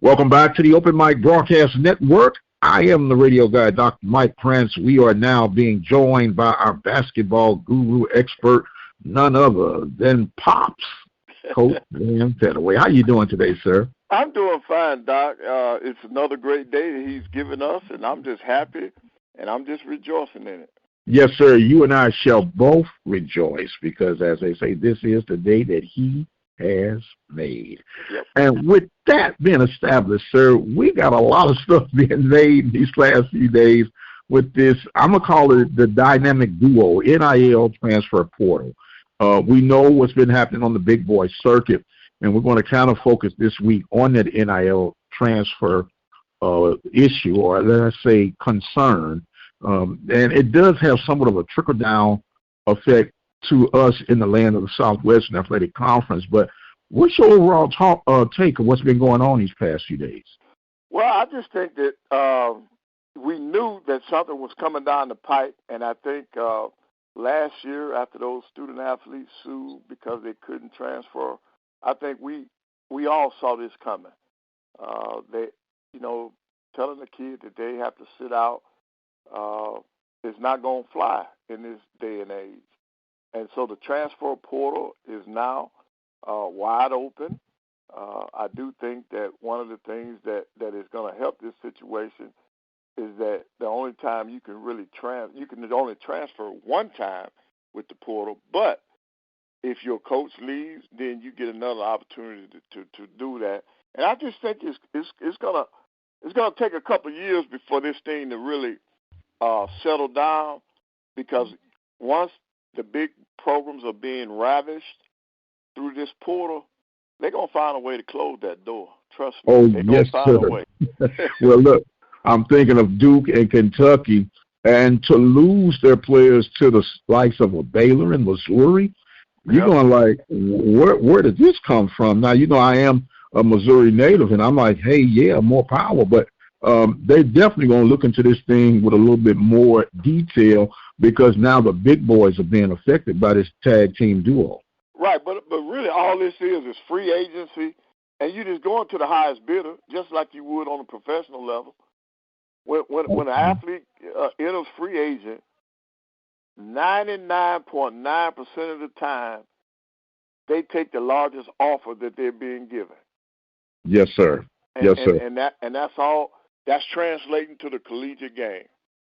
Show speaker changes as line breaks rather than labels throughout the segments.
Welcome back to the Open Mic Broadcast Network. I am the radio guy, Dr. Mike Prince. We are now being joined by our basketball guru expert, none other than Pops, Coach Dan Pettaway. How you doing today, sir?
I'm doing fine, Doc. It's another great day that he's given us, and I'm just happy, and I'm just rejoicing in it.
Yes, sir. You and I shall both rejoice because, as they say, this is the day that he has made.
Yep.
And with that being established, sir, we got a lot of stuff being made these last few days with this, I'm going to call it the dynamic duo, NIL transfer portal. We know what's been happening on the big boy circuit, and we're going to kind of focus this week on that NIL transfer issue, or let's say concern. And it does have somewhat of a trickle-down effect to us in the land of the Southwestern Athletic Conference. But what's your overall take of what's been going on these past few days?
Well, I just think that we knew that something was coming down the pipe, and I think last year after those student-athletes sued because they couldn't transfer, I think we all saw this coming. They, telling the kid that they have to sit out is not going to fly in this day and age. And so the transfer portal is now wide open. I do think that one of the things that is going to help this situation is that the only time you can really you can only transfer one time with the portal, but if your coach leaves, then you get another opportunity to do that. And I just think it's gonna take a couple of years before this thing to really settle down, because once the big programs are being ravished through this portal, they're going to find a way to close that door. Trust me.
Oh,
they're
yes,
find
sir.
A way.
Well, look, I'm thinking of Duke and Kentucky, and to lose their players to the likes of a Baylor and Missouri, you're going like, where did this come from? Now, I am a Missouri native, and I'm like, hey, yeah, more power, but they're definitely going to look into this thing with a little bit more detail, because now the big boys are being affected by this tag team duo.
Right, but really all this is free agency, and you just going to the highest bidder, just like you would on a professional level. When an athlete enters free agent, 99.9% of the time, they take the largest offer that they're being given.
Yes, sir. Yes, sir.
And that's all. That's translating to the collegiate game.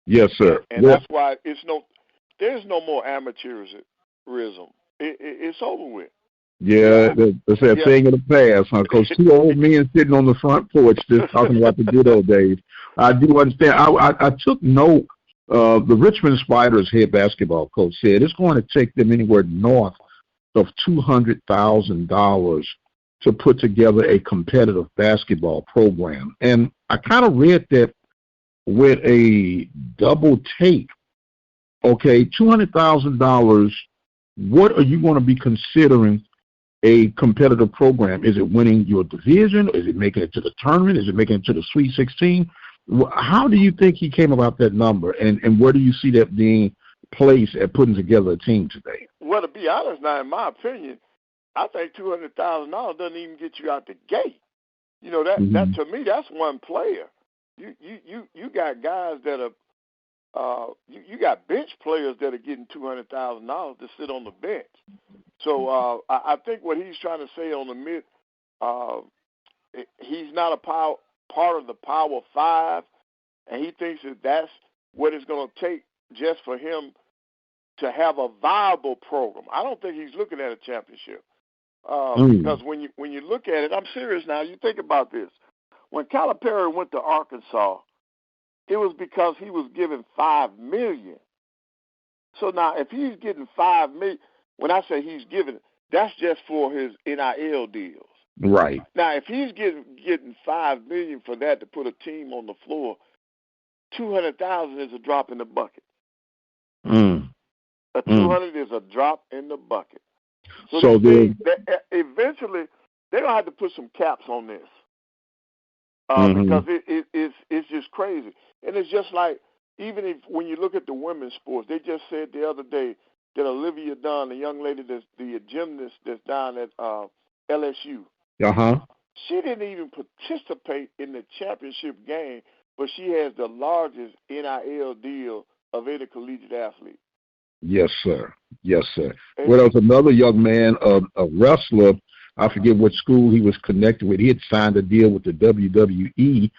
Yes, sir.
And that's why there's no more amateurism. It's over with.
Yeah, that's a thing of the past, huh? Because two old men sitting on the front porch just talking about the good old days. I do understand. I took note. The Richmond Spiders head basketball coach said it's going to take them anywhere north of $200,000 to put together a competitive basketball program. And I kind of read that with a double take. Okay, $200,000, what are you going to be considering a competitive program? Is it winning your division? Is it making it to the tournament? Is it making it to the Sweet 16? How do you think he came about that number, and where do you see that being placed at putting together a team today?
Well, to be honest now, in my opinion, I think $200,000 doesn't even get you out the gate. That to me, that's one player. You got guys that are you got bench players that are getting $200,000 to sit on the bench. So I think what he's trying to say on the mid, he's not a part of the Power Five, and he thinks that that's what it's going to take just for him to have a viable program. I don't think he's looking at a championship. Because when you look at it, I'm serious now. You think about this. When Calipari went to Arkansas, it was because he was given $5 million. So now, if he's getting $5 million, when I say he's giving, that's just for his NIL deals.
Right.
Now, if he's getting $5 million for that to put a team on the floor, $200,000 is a drop in the bucket. $200 is a drop in the bucket. So eventually, they're going to have to put some caps on this because it's just crazy. And it's just like, even when you look at the women's sports, they just said the other day that Olivia Dunn, the young lady, the gymnast that's down at LSU, She didn't even participate in the championship game, but she has the largest NIL deal of any collegiate athlete.
Yes, sir. Yes, sir. Well, there was another young man, a wrestler. I forget what school he was connected with. He had signed a deal with the WWE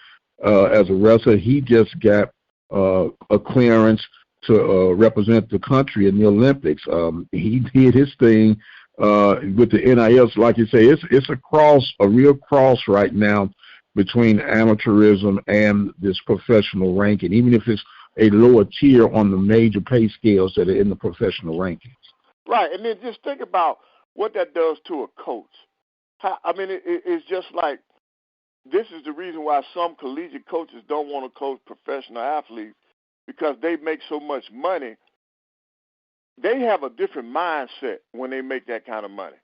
as a wrestler. He just got a clearance to represent the country in the Olympics. He did his thing with the NILs. Like you say, it's a real cross right now between amateurism and this professional ranking, even if it's a lower tier on the major pay scales that are in the professional rankings.
Right, and then just think about what that does to a coach. It's just like, this is the reason why some collegiate coaches don't want to coach professional athletes, because they make so much money. They have a different mindset when they make that kind of money.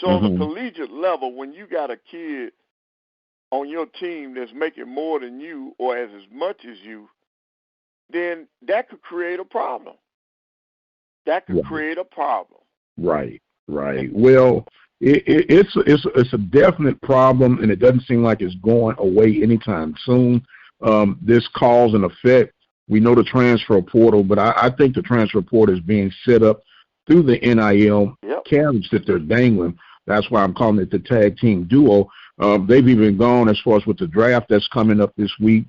So on the collegiate level, when you got a kid on your team that's making more than you or as much as you, then that could create a problem. Create a problem. Right.
Well, it's a definite problem, and it doesn't seem like it's going away anytime soon. This cause and effect. We know the transfer portal, but I think the transfer portal is being set up through the NIL carriage that they're dangling. That's why I'm calling it the tag team duo. They've even gone as far as with the draft that's coming up this week,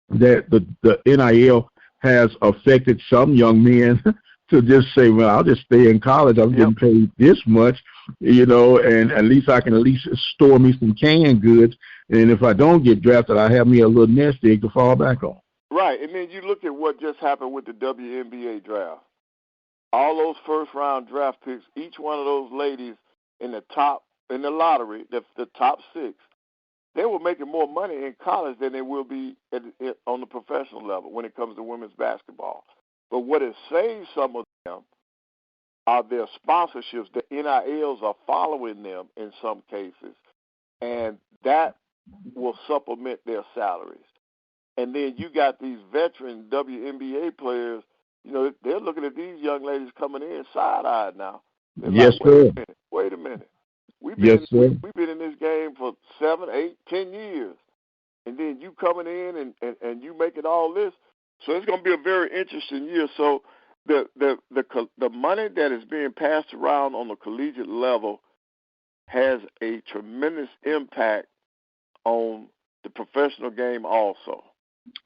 that the NIL has affected some young men to just say, well, I'll just stay in college. I'm getting paid this much, and at least I can store me some canned goods. And if I don't get drafted, I have me a little nest egg to fall back on.
Right, and then you look at what just happened with the WNBA draft. All those first-round draft picks, each one of those ladies in the lottery, the top 6, they were making more money in college than they will be on the professional level when it comes to women's basketball. But what has saved some of them are their sponsorships. The NILs are following them in some cases, and that will supplement their salaries. And then you got these veteran WNBA players, they're looking at these young ladies coming in side-eyed now. They're
yes,
like,
sir.
Wait a minute. We've
been
in this game for 7, 8, 10 years. And then you coming in and you making all this. So it's going to be a very interesting year. So the money that is being passed around on the collegiate level has a tremendous impact on the professional game also.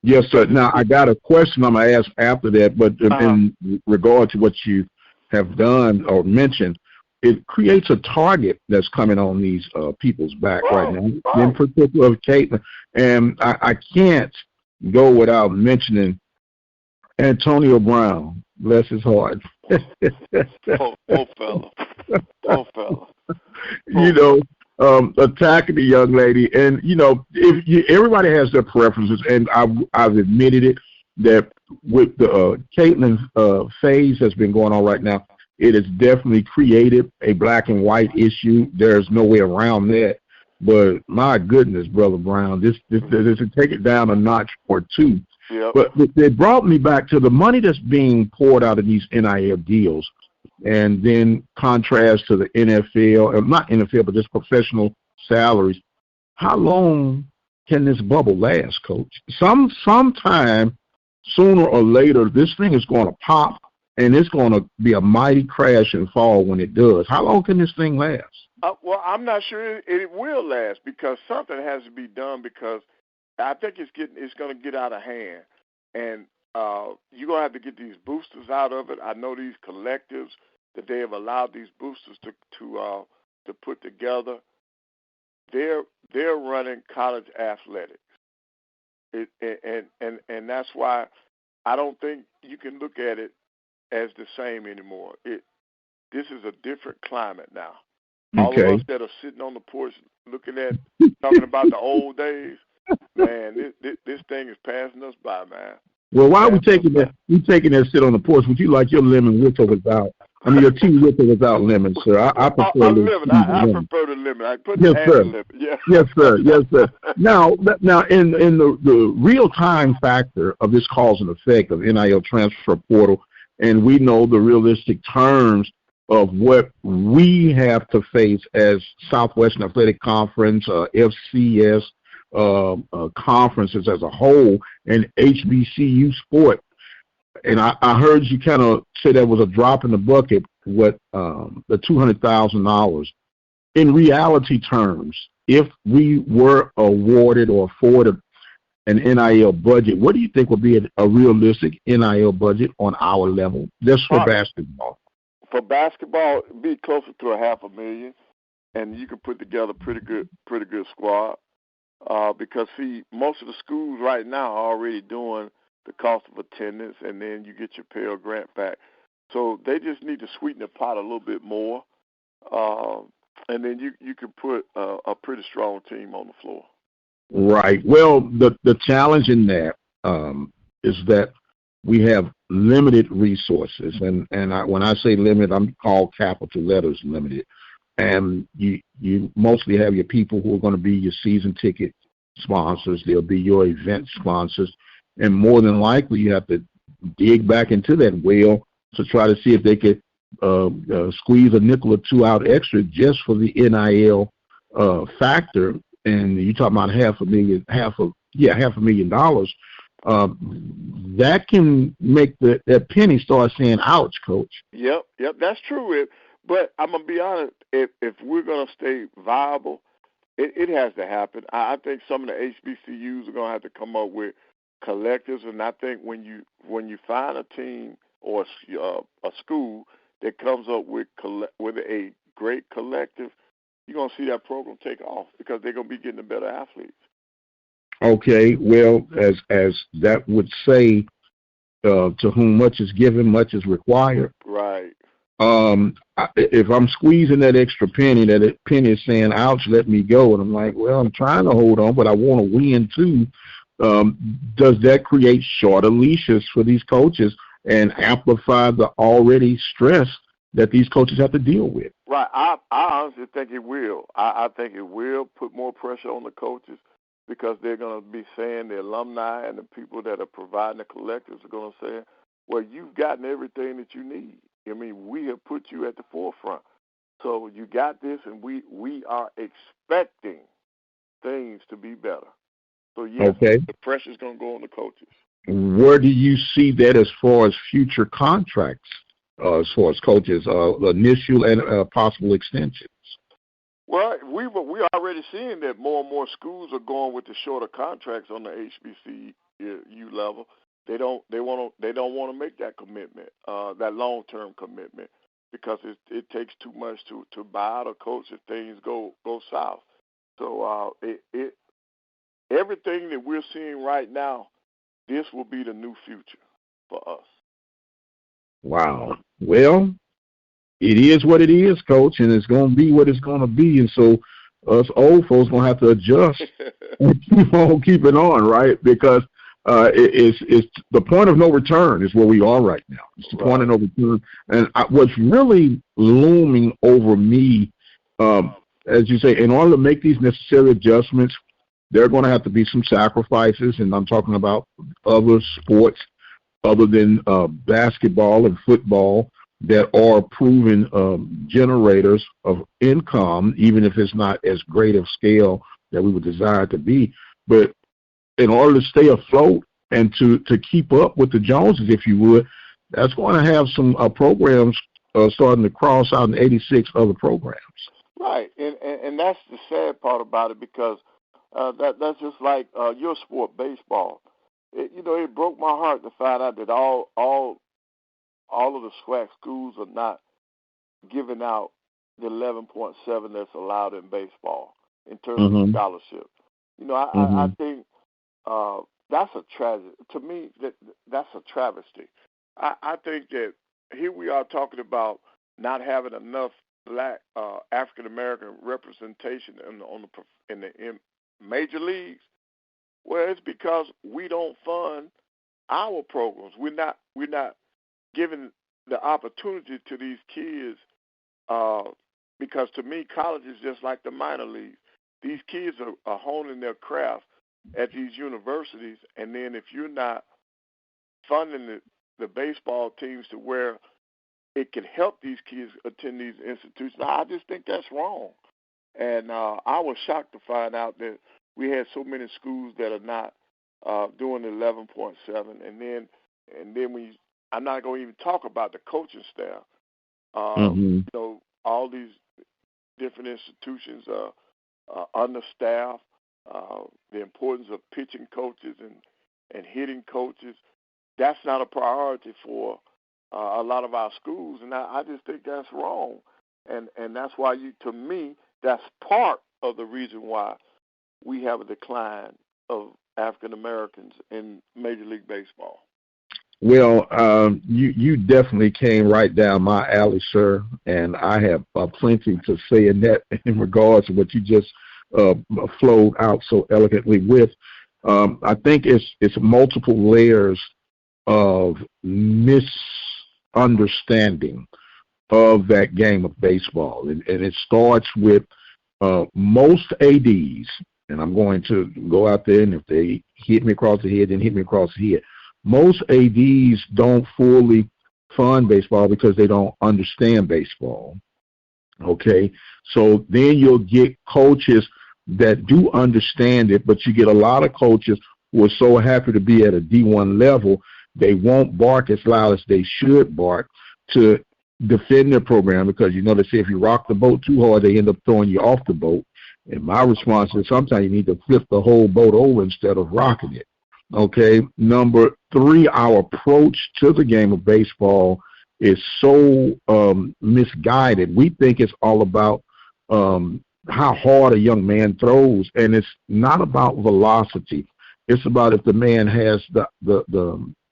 Yes, sir. Now, I got a question I'm going to ask after that, but in regard to what you have done or mentioned, it creates a target that's coming on these people's back right now, in particular of Caitlin. And I can't go without mentioning Antonio Brown. Bless his heart.
Poor fella.
Attacking the young lady, and everybody has their preferences, and I've admitted it that with the Caitlin phase that's been going on right now, it has definitely created a black and white issue. There's no way around that. But my goodness, Brother Brown, this take it down a notch or two.
Yep.
But it brought me back to the money that's being poured out of these NIL deals. And then contrast to the NFL, not NFL, but just professional salaries. How long can this bubble last, Coach? Sometime sooner or later, this thing is going to pop, and it's going to be a mighty crash and fall when it does. How long can this thing last?
Well, I'm not sure it will last, because something has to be done, because I think it's going to get out of hand. And you're going to have to get these boosters out of it. I know these collectives that they have allowed these boosters to put together. They're running college athletics, and that's why I don't think you can look at it as the same anymore. This is a different climate now. All of us that are sitting on the porch talking about the old days, man, this thing is passing us by, man.
Well, why are we taking that? We taking that sit on the porch? Would you like your lemon with or without? Your tea with or without lemon, sir? I prefer
lemon. I prefer the lemon. I put
yes, sir.
Lemon. Yeah.
Yes, sir. Yes, sir. Now, in the real time factor of this cause and effect of NIL transfer portal, and we know the realistic terms of what we have to face as Southwestern Athletic Conference, FCS conferences as a whole, and HBCU sport. And I heard you kind of say that was a drop in the bucket, what the $200,000. In reality terms, if we were awarded or afforded an NIL budget, what do you think would be a realistic NIL budget on our level, just for basketball?
For basketball, it'd be closer to $500,000, and you can put together pretty good squad. Because see, most of the schools right now are already doing the cost of attendance, and then you get your Pell Grant back. So they just need to sweeten the pot a little bit more, and then you can put a pretty strong team on the floor.
Right. Well, the challenge in that is that we have limited resources, and when I say limited, I'm called capital letters limited. And you mostly have your people who are going to be your season ticket sponsors. They'll be your event sponsors, and more than likely you have to dig back into that well to try to see if they could squeeze a nickel or two out extra just for the NIL factor. And you're talking about $500,000. That can make that penny start saying, "Ouch, Coach."
Yep, that's true. But I'm gonna be honest. If we're gonna stay viable, it has to happen. I think some of the HBCUs are gonna have to come up with collectives, and I think when you find a team or a school that comes up with a great collective, you're going to see that program take off because they're going to be getting the better athletes.
Okay, well, as that would say, to whom much is given, much is required.
Right.
If I'm squeezing that extra penny, that penny is saying, "Ouch, let me go," and I'm like, well, I'm trying to hold on, but I want to win too. Does that create shorter leashes for these coaches and amplify the already stress that these coaches have to deal with?
Right. I honestly think it will. I think it will put more pressure on the coaches because they're going to be saying, the alumni and the people that are providing the collectives are going to say, well, you've gotten everything that you need. I mean, we have put you at the forefront. So you got this, and we are expecting things to be better. So, yes,
okay.
The pressure's going to go on the coaches.
Where do you see that as far as future contracts, as far as coaches, initial and possible extensions?
Well, we're already seeing that more and more schools are going with the shorter contracts on the HBCU level. They don't want to make that commitment, that long-term commitment, because it takes too much to buy out a coach if things go south. So everything that we're seeing right now, this will be the new future for us.
Wow. Well, it is what it is, Coach, and it's going to be what it's going to be. And so us old folks going to have to adjust and keep on keeping on, right? Because it's the point of no return is where we are right now. It's the point of no return. And what's really looming over me, as you say, in order to make these necessary adjustments, there are going to have to be some sacrifices, and I'm talking about other sports other than basketball and football that are proven generators of income, even if it's not as great of scale that we would desire it to be. But in order to stay afloat and to keep up with the Joneses, if you would, that's going to have some programs starting to cross out in 86 other programs. Right,
and that's the sad part about it, because that's just like your sport, baseball. It broke my heart to find out that all of the SWAC schools are not giving out the 11.7 that's allowed in baseball in terms of scholarship. I think that's a tragedy. To me, that's a travesty. I think that here we are talking about not having enough Black African American representation in the major leagues. Well, it's because we don't fund our programs. We're not giving the opportunity to these kids, because to me, college is just like the minor leagues. These kids are honing their craft at these universities, and then if you're not funding the baseball teams to where it can help these kids attend these institutions. I just think that's wrong. And I was shocked to find out that we had so many schools that are not doing the 11.7. And then when I'm not going to even talk about the coaching staff. You know, all these different institutions are understaffed. The importance of pitching coaches and hitting coaches, that's not a priority for a lot of our schools, and I just think that's wrong. And that's why to me, that's part of the reason why we have a decline of African Americans in Major League Baseball.
Well, you definitely came right down my alley, sir, and I have plenty to say in that in regards to what you just flowed out so elegantly with. I think it's multiple layers of misunderstanding of that game of baseball, and it starts with most ADs, and I'm going to go out there, and if they hit me across the head, then hit me across the head. Most ADs don't fully fund baseball because they don't understand baseball, okay? So then you'll get coaches that do understand it, but you get a lot of coaches who are so happy to be at a D1 level, they won't bark as loud as they should bark to defend their program, because you know they say if you rock the boat too hard, they end up throwing you off the boat. And my response is sometimes you need to flip the whole boat over instead of rocking it. Okay, number 3, our approach to the game of baseball is so misguided. We think it's all about how hard a young man throws, and it's not about velocity. It's about if the man has the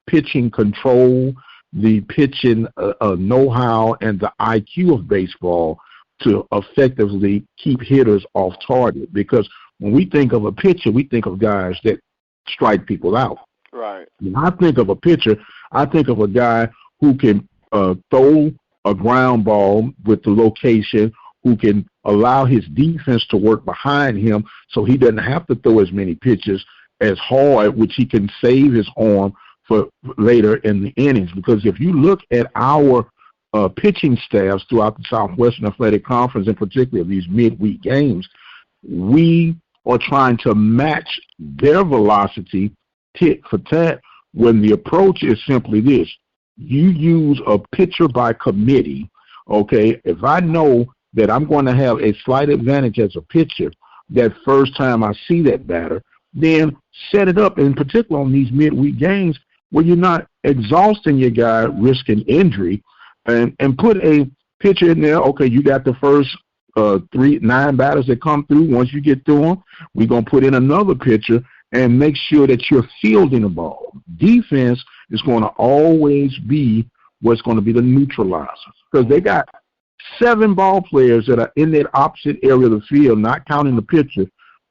pitching control, the pitching know-how, and the IQ of baseball to effectively keep hitters off target. Because when we think of a pitcher, we think of guys that strike people out.
Right.
When I think of a pitcher, I think of a guy who can throw a ground ball with the location, who can allow his defense to work behind him so he doesn't have to throw as many pitches as hard, which he can save his arm for later in the innings. Because if you look at our pitching staffs throughout the Southwestern Athletic Conference, and particularly these midweek games, we are trying to match their velocity tit for tat, when the approach is simply this. You use a pitcher by committee, okay? If I know that I'm going to have a slight advantage as a pitcher that first time I see that batter, then set it up, in particular on these midweek games where you're not exhausting your guy, risking injury, and put a pitcher in there. Okay, you got the first 9 batters that come through. Once you get through them, we're going to put in another pitcher and make sure that you're fielding the ball. Defense is going to always be what's going to be the neutralizer, because they got 7 ball players that are in that opposite area of the field, not counting the pitcher,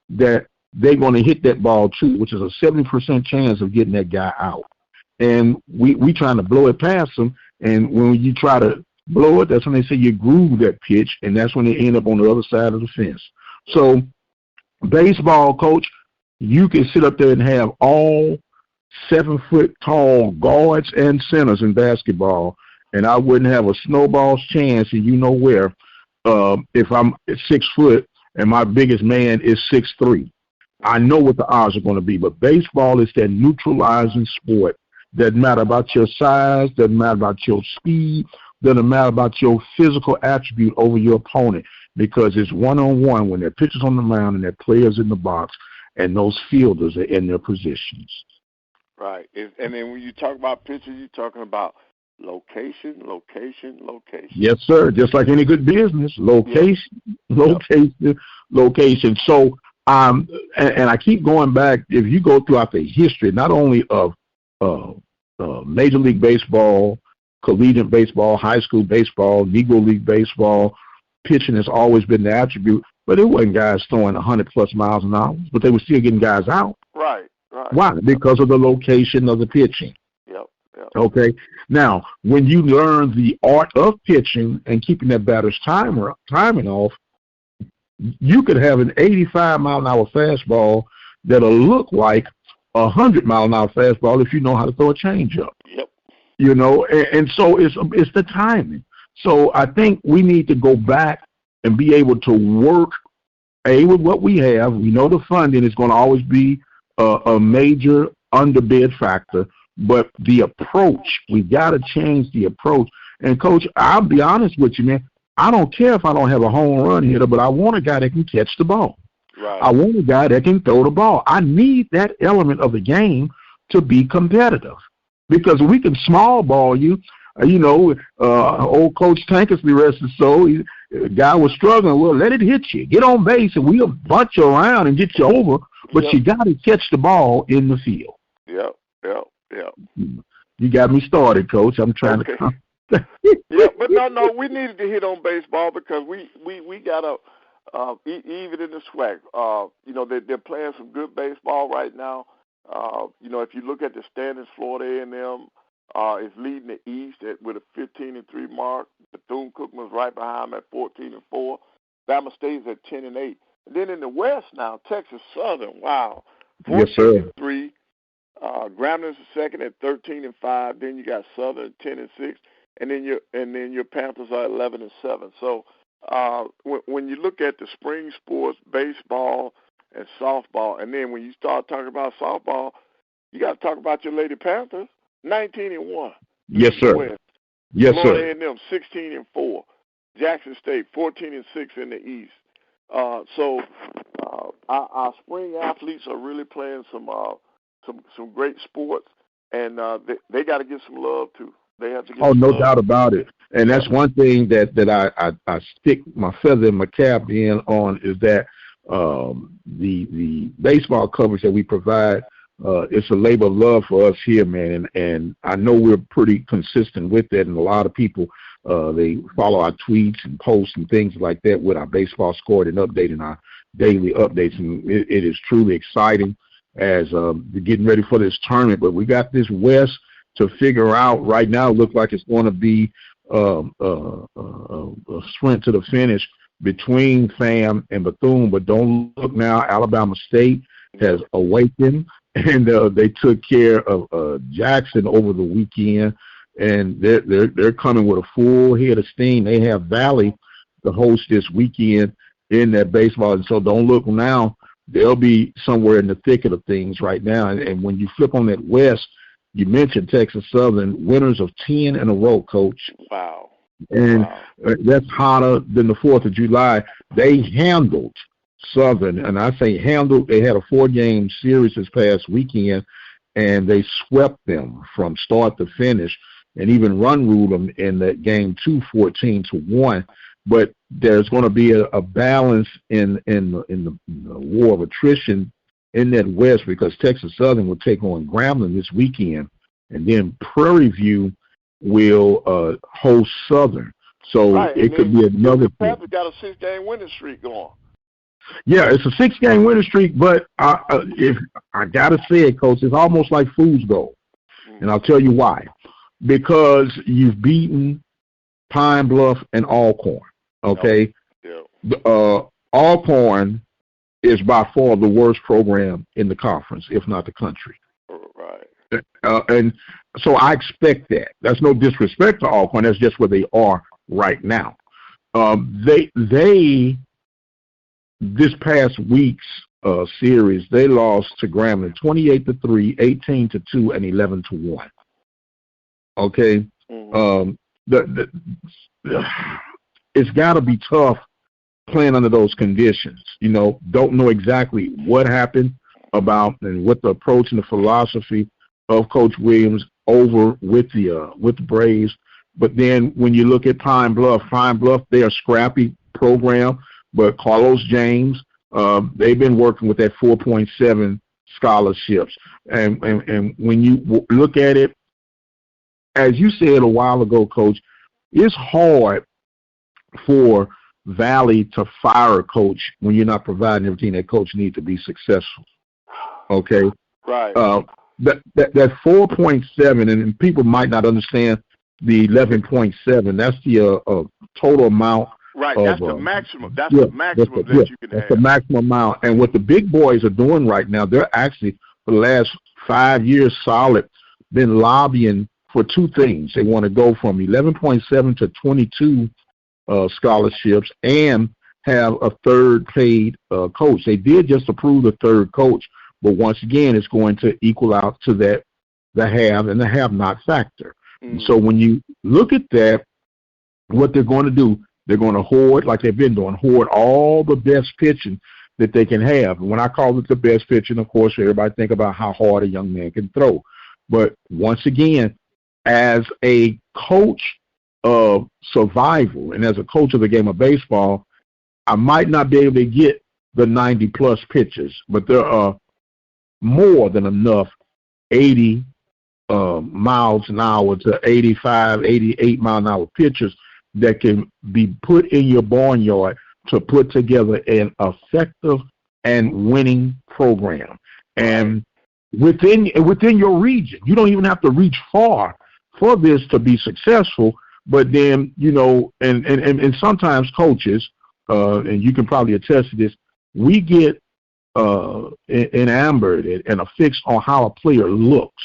that they're going to hit that ball too, which is a 70% chance of getting that guy out. And we trying to blow it past them, and when you try to blow it, that's when they say you groove that pitch, and that's when they end up on the other side of the fence. So baseball, coach, you can sit up there and have all 7-foot-tall guards and centers in basketball, and I wouldn't have a snowball's chance, and you know where, if I'm 6 foot and my biggest man is 6'3". I know what the odds are going to be, but baseball is that neutralizing sport. Doesn't matter about your size, doesn't matter about your speed, doesn't matter about your physical attribute over your opponent, because it's one-on-one when there are pitchers on the mound and there are players in the box, and those fielders are in their positions.
Right. And then when you talk about pitchers, you're talking about location.
Yes, sir. Just like any good business, location. So, and I keep going back. If you go throughout the history, not only of Major League Baseball, collegiate baseball, high school baseball, Negro League baseball, pitching has always been the attribute. But it wasn't guys throwing 100+ miles an hour, but they were still getting guys out.
Right.
Why? Because of the location of the pitching.
Yep.
Okay. Now, when you learn the art of pitching and keeping that batter's timing off, you could have an 85-mile-an-hour fastball that'll look like a 100-mile-an-hour fastball if you know how to throw a changeup.
Yep.
you know, and so it's the timing. So I think we need to go back and be able to work with what we have. We know the funding is going to always be a major underbid factor, but the approach, we got to change the approach. And Coach, I'll be honest with you, man. I don't care if I don't have a home run hitter, but I want a guy that can catch the ball.
Right.
I want a guy that can throw the ball. I need that element of the game to be competitive, because we can small ball you. You know, old Coach Tankersley, rest his soul, the guy was struggling. Well, let it hit you. Get on base, and we'll bunch you around and get you over. But you got to catch the ball in the field.
Yep.
You got me started, Coach. I'm trying to.
Yeah, but no, we needed to hit on baseball because we got to even in the SWAC. You know, they're playing some good baseball right now. You know, if you look at the standings, Florida A&M is leading the East with a 15-3 mark. Bethune-Cookman's right behind them at 14-4. Bama State's at 10-8. And then in the West now, Texas Southern, wow, 14-3. Gramblin's second at 13-5. Then you got Southern at 10-6, and then your Panthers are 11-7. So when you look at the spring sports, baseball and softball, and then when you start talking about softball, you got to talk about your Lady Panthers, 19-1.
Yes, sir.
West.
Yes,
Florida
sir.
A&M 16-4. Jackson State 14-6 in the East. So our spring athletes are really playing some great sports, and they got to get some love too. They have to get
no
love.
doubt about it. And that's one thing that I stick my feather in my cap in on, is that the baseball coverage that we provide, it's a labor of love for us here, man. And I know we're pretty consistent with that, and a lot of people they follow our tweets and posts and things like that with our baseball score and updating our daily updates, and it is truly exciting as getting ready for this tournament. But we got this West to figure out right now. It looks like it's going to be a sprint to the finish between FAM and Bethune. But don't look now, Alabama State has awakened, and they took care of Jackson over the weekend, and they're coming with a full head of steam. They have Valley to host this weekend in that baseball, and so don't look now. They'll be somewhere in the thicket of things right now. And when you flip on that West, you mentioned Texas Southern, winners of 10 in a row, Coach.
Wow.
And that's hotter than the 4th of July. They handled Southern, and I say handled. They had a 4-game series this past weekend, and they swept them from start to finish, and even run-ruled them in that game 2, 14-1. But there's going to be a balance in the war of attrition in that West, because Texas Southern will take on Grambling this weekend, and then Prairie View will host Southern. So it could be another thing.
Panthers got a 6-game winning streak going.
Yeah, it's a 6-game winning streak, but if I got to say it, Coach, it's almost like fool's gold. And I'll tell you why. Because you've beaten Pine Bluff and Alcorn, okay?
Yeah.
Alcorn is by far the worst program in the conference, if not the country.
Right.
And so I expect that. That's no disrespect to Alcorn. That's just where they are right now. They this past week's series, they lost to Grambling 28-3, 18-2, and 11-1. Okay. It's got to be tough playing under those conditions. You know, don't know exactly what happened about and what the approach and the philosophy of Coach Williams over with the Braves. But then when you look at Pine Bluff, they're a scrappy program, but Carlos James, they've been working with that 4.7 scholarships. And when you look at it, as you said a while ago, Coach, it's hard for Valley to fire a coach when you're not providing everything that coach needs to be successful. Okay?
Right.
That 4.7, and people might not understand the 11.7. That's the total amount.
Right. That's the maximum. That's the maximum that you can have.
That's the maximum amount. And what the big boys are doing right now, they're actually for the last 5 years solid been lobbying for two things. They want to go from 11.7 to 22 scholarships and have a third paid coach. They did just approve the third coach, but once again, it's going to equal out to that the have and the have not factor. Mm-hmm. So when you look at that, what they're going to do, they're going to hoard, like they've been doing, hoard all the best pitching that they can have. And when I call it the best pitching, of course, everybody think about how hard a young man can throw. But once again, as a coach of survival and as a coach of the game of baseball, I might not be able to get the 90-plus pitches, but there are more than enough 80 miles an hour to 85, 88 mile an hour pitchers that can be put in your barnyard to put together an effective and winning program. And within your region, you don't even have to reach far for this to be successful. But then, you know, and sometimes coaches, and you can probably attest to this, we get enamored and affixed on how a player looks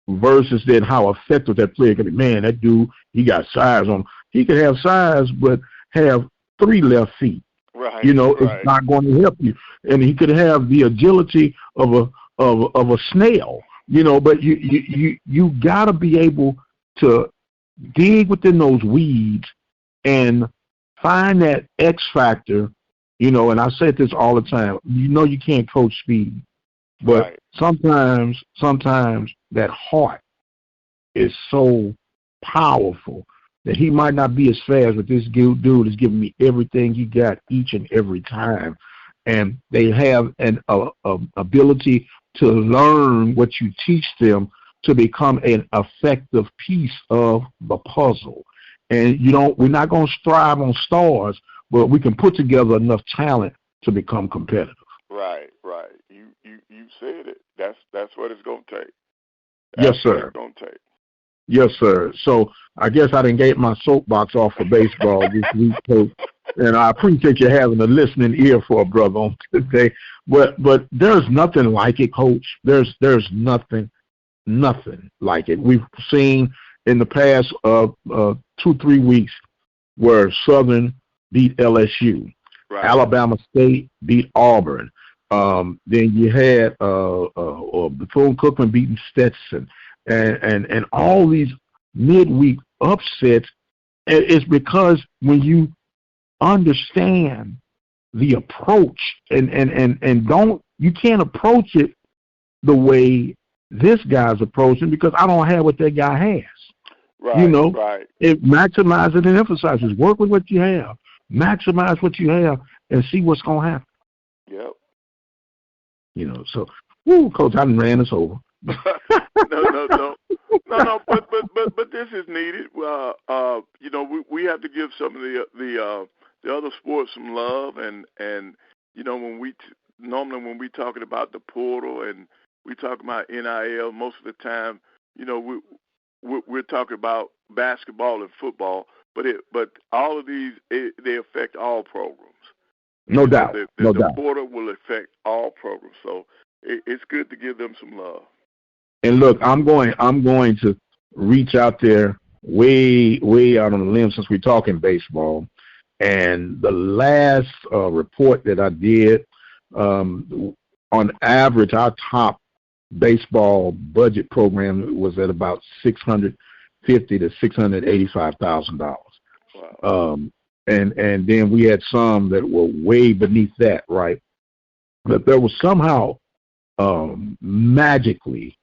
versus then how effective that player can be. Man, that dude, he got size on him. He could have size but have 3 left feet.
Right.
You know, it's not going to help you. And he could have the agility of a snail. You know, but you got to be able to dig within those weeds and find that X factor. You know, and I say this all the time. You know, you can't coach speed, but sometimes that heart is so powerful that he might not be as fast, but this dude is giving me everything he got each and every time. And they have an ability to learn what you teach them to become an effective piece of the puzzle. And we're not going to strive on stars, but we can put together enough talent to become competitive.
Right. You said it. That's what it's going to take.
Yes, sir.
It's going to take.
Yes, sir. So I guess I didn't get my soapbox off for baseball this week, Coach. And I appreciate you having a listening ear for a brother on today. But there's nothing like it, Coach. There's nothing like it. We've seen in the past 2-3 weeks where Southern beat LSU, Alabama State beat Auburn. Then you had Bethune-Cookman beating Stetson, and all these midweek upsets. It's because when you understand the approach and you can't approach it the way this guy's approaching because I don't have what that guy has.
Right,
you know,
it
maximizes and emphasizes. Work with what you have, maximize what you have, and see what's going to happen.
Yep.
You know, so, Coach, I ran us over.
No. But this is needed. You know, we have to give some of the other sports some love, and you know, normally when we talking about the portal and we talk about NIL, most of the time, you know, we're talking about basketball and football, but all of these they affect all programs.
No doubt.
The portal will affect all programs, so it's good to give them some love.
And look, I'm going to reach out there way out on the limb since we're talking baseball. And the last report that I did, on average, our top baseball budget program was at about $650,000 to $685,000.
Wow.
And then we had some that were way beneath that, right? But there was somehow magically,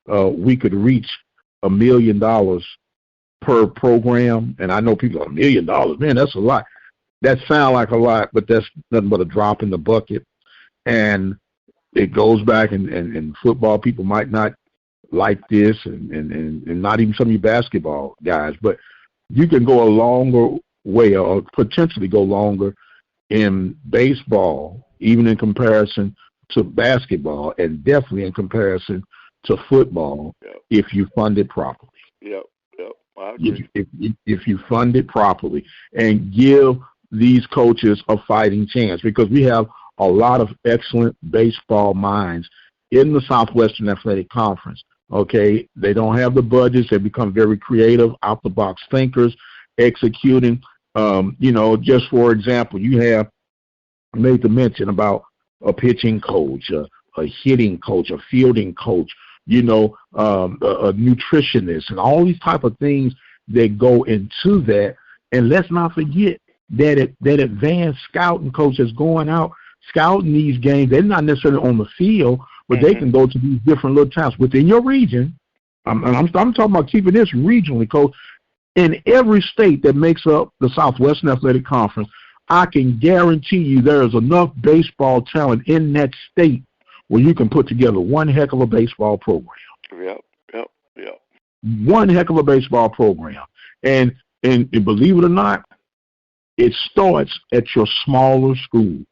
we could reach $1 million per program. And I know people are $1 million, man, that's a lot. That sounds like a lot, but that's nothing but a drop in the bucket. And it goes back, and football people might not like this, and not even some of you basketball guys, but you can go a longer way or potentially go longer in baseball, even in comparison to basketball, and definitely in comparison to football, if you fund it properly.
Yep. I agree.
If you fund it properly and give these coaches a fighting chance, because we have a lot of excellent baseball minds in the Southwestern Athletic Conference, Okay, they don't have the budgets. They become very creative, out-the-box thinkers, executing. Just for example, you have made the mention about a pitching coach, a hitting coach, a fielding coach, a nutritionist, and all these type of things that go into that. And let's not forget that advanced scouting coach that's going out scouting these games. They're not necessarily on the field, but they can go to these different little towns within your region. I'm talking about keeping this regionally, Coach. In every state that makes up the Southwestern Athletic Conference, I can guarantee you there is enough baseball talent in that state where you can put together one heck of a baseball program.
Yep.
One heck of a baseball program. And believe it or not, it starts at your smaller schools.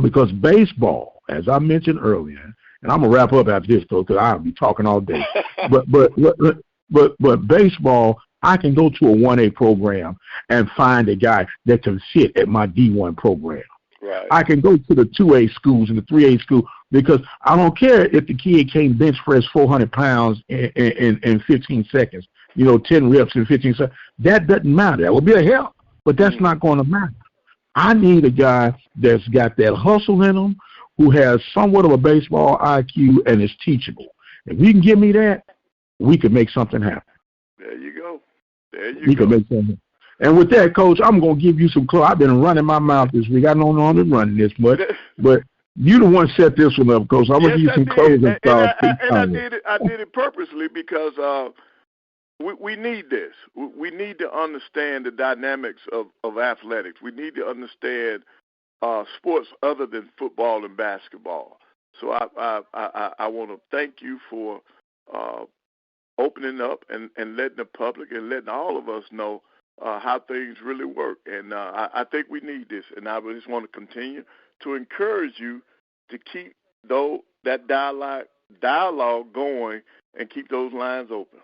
Because baseball, as I mentioned earlier, and I'm going to wrap up after this, though, because I'll be talking all day. But baseball, I can go to a 1A program and find a guy that can fit at my D1 program.
Right.
I can go to the 2A schools and the 3A school because I don't care if the kid can't bench press 400 pounds in 15 seconds, 10 reps in 15 seconds. That doesn't matter. That would be a help, but that's not going to matter. I need a guy that's got that hustle in him, who has somewhat of a baseball IQ and is teachable. If you can give me that, we can make something happen.
There you go.
We can make something. And with that, Coach, I'm going to give you some clothes. I've been running my mouth this week. I don't know I've been running this much, but you the one set this one up, Coach. I'm going to give you some clothes and stuff.
I did it purposely because we need this. We need to understand the dynamics of athletics. We need to understand sports other than football and basketball. So I want to thank you for opening up and letting the public and letting all of us know how things really work. And I think we need this. And I just want to continue to encourage you to keep that dialogue going and keep those lines open.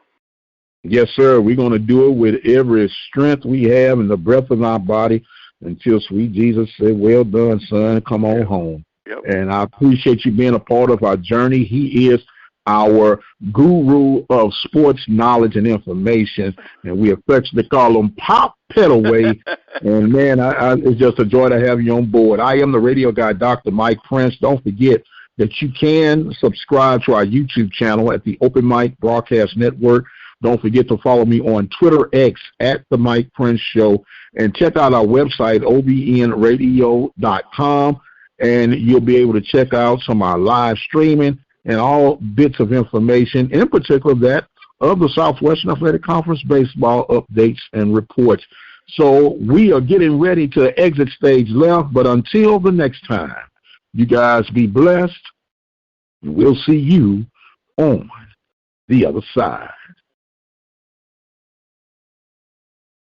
Yes, sir. We're going to do it with every strength we have and the breath of our body until sweet Jesus said, well done, son, come on home.
Yep.
And I appreciate you being a part of our journey. He is our guru of sports knowledge and information, and we affectionately call him Pop Petaway. And, man, it's just a joy to have you on board. I am the radio guy, Dr. Mike Prince. Don't forget that you can subscribe to our YouTube channel at the Open Mic Broadcast Network. Don't forget to follow me on Twitter X at The Mike Prince Show. And check out our website, obnradio.com, and you'll be able to check out some of our live streaming and all bits of information, in particular that of the Southwestern Athletic Conference baseball updates and reports. So we are getting ready to exit stage left, but until the next time, you guys be blessed. We'll see you on the other side.